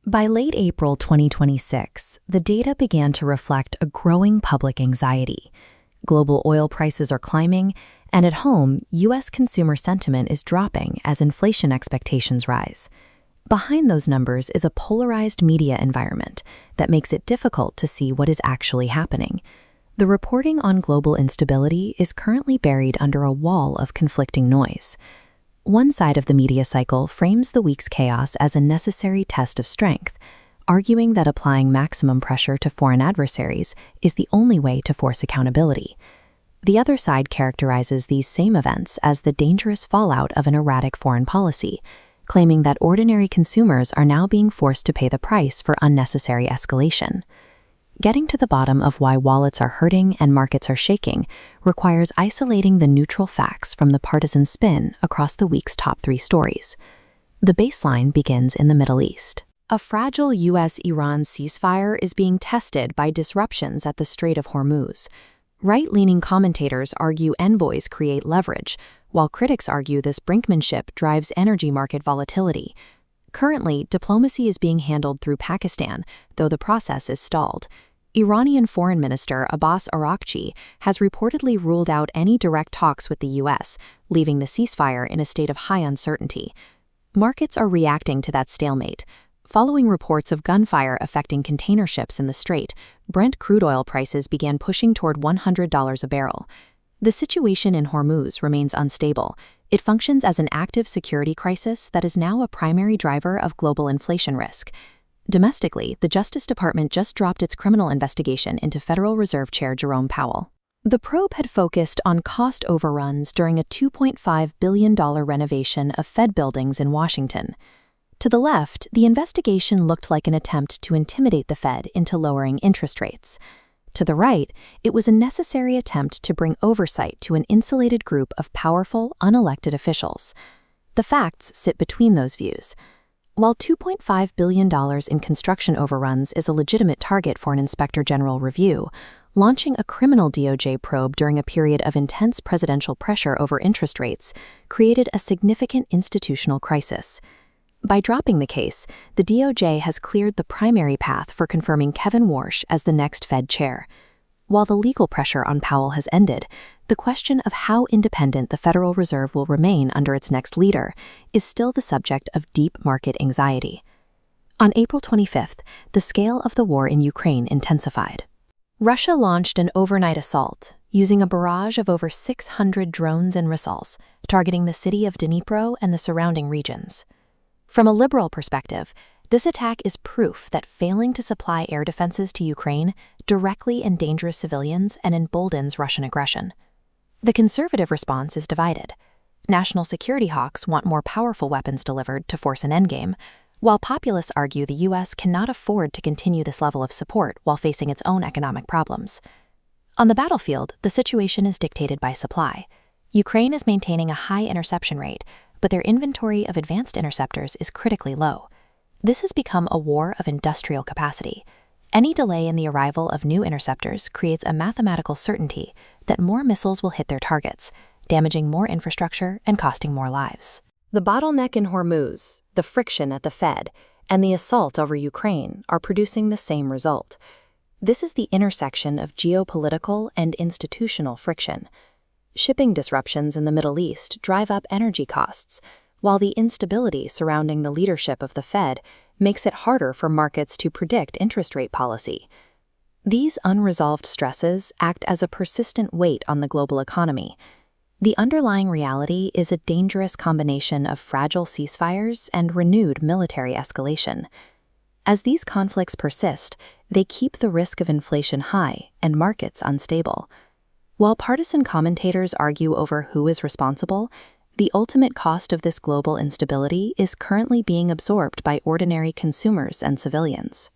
By late April 2026, the data began to reflect a growing public anxiety. Global oil prices are climbing, and at home, U.S. consumer sentiment is dropping as inflation expectations rise. Behind those numbers is a polarized media environment that makes it difficult to see what is actually happening. The reporting on global instability is currently buried under a wall of conflicting noise. One side of the media cycle frames the week's chaos as a necessary test of strength, arguing that applying maximum pressure to foreign adversaries is the only way to force accountability. The other side characterizes these same events as the dangerous fallout of an erratic foreign policy, claiming that ordinary consumers are now being forced to pay the price for unnecessary escalation. Getting to the bottom of why wallets are hurting and markets are shaking requires isolating the neutral facts from the partisan spin across the week's top 3 stories. The baseline begins in the Middle East. A fragile U.S.-Iran ceasefire is being tested by disruptions at the Strait of Hormuz. Right-leaning commentators argue envoys create leverage, while critics argue this brinkmanship drives energy market volatility. Currently, diplomacy is being handled through Pakistan, though the process is stalled. Iranian Foreign Minister Abbas Araghchi has reportedly ruled out any direct talks with the U.S., leaving the ceasefire in a state of high uncertainty. Markets are reacting to that stalemate. Following reports of gunfire affecting container ships in the Strait, Brent crude oil prices began pushing toward $100 a barrel. The situation in Hormuz remains unstable. It functions as an active security crisis that is now a primary driver of global inflation risk. Domestically, the Justice Department just dropped its criminal investigation into Federal Reserve Chair Jerome Powell. The probe had focused on cost overruns during a $2.5 billion renovation of Fed buildings in Washington. To the left, the investigation looked like an attempt to intimidate the Fed into lowering interest rates. To the right, it was a necessary attempt to bring oversight to an insulated group of powerful, unelected officials. The facts sit between those views. While $2.5 billion in construction overruns is a legitimate target for an inspector general review, launching a criminal DOJ probe during a period of intense presidential pressure over interest rates created a significant institutional crisis. By dropping the case, the DOJ has cleared the primary path for confirming Kevin Warsh as the next Fed chair. While the legal pressure on Powell has ended, the question of how independent the Federal Reserve will remain under its next leader is still the subject of deep market anxiety. On April 25th, the scale of the war in Ukraine intensified. Russia launched an overnight assault, using a barrage of over 600 drones and missiles, targeting the city of Dnipro and the surrounding regions. From a liberal perspective, this attack is proof that failing to supply air defenses to Ukraine directly endangers civilians and emboldens Russian aggression. The conservative response is divided. National security hawks want more powerful weapons delivered to force an endgame, while populists argue the U.S. cannot afford to continue this level of support while facing its own economic problems. On the battlefield, the situation is dictated by supply. Ukraine is maintaining a high interception rate, but their inventory of advanced interceptors is critically low. This has become a war of industrial capacity. Any delay in the arrival of new interceptors creates a mathematical certainty that more missiles will hit their targets, damaging more infrastructure and costing more lives. The bottleneck in Hormuz, the friction at the Fed, and the assault over Ukraine are producing the same result. This is the intersection of geopolitical and institutional friction. Shipping disruptions in the Middle East drive up energy costs, while the instability surrounding the leadership of the Fed makes it harder for markets to predict interest rate policy. These unresolved stresses act as a persistent weight on the global economy. The underlying reality is a dangerous combination of fragile ceasefires and renewed military escalation. As these conflicts persist, they keep the risk of inflation high and markets unstable. While partisan commentators argue over who is responsible, the ultimate cost of this global instability is currently being absorbed by ordinary consumers and civilians.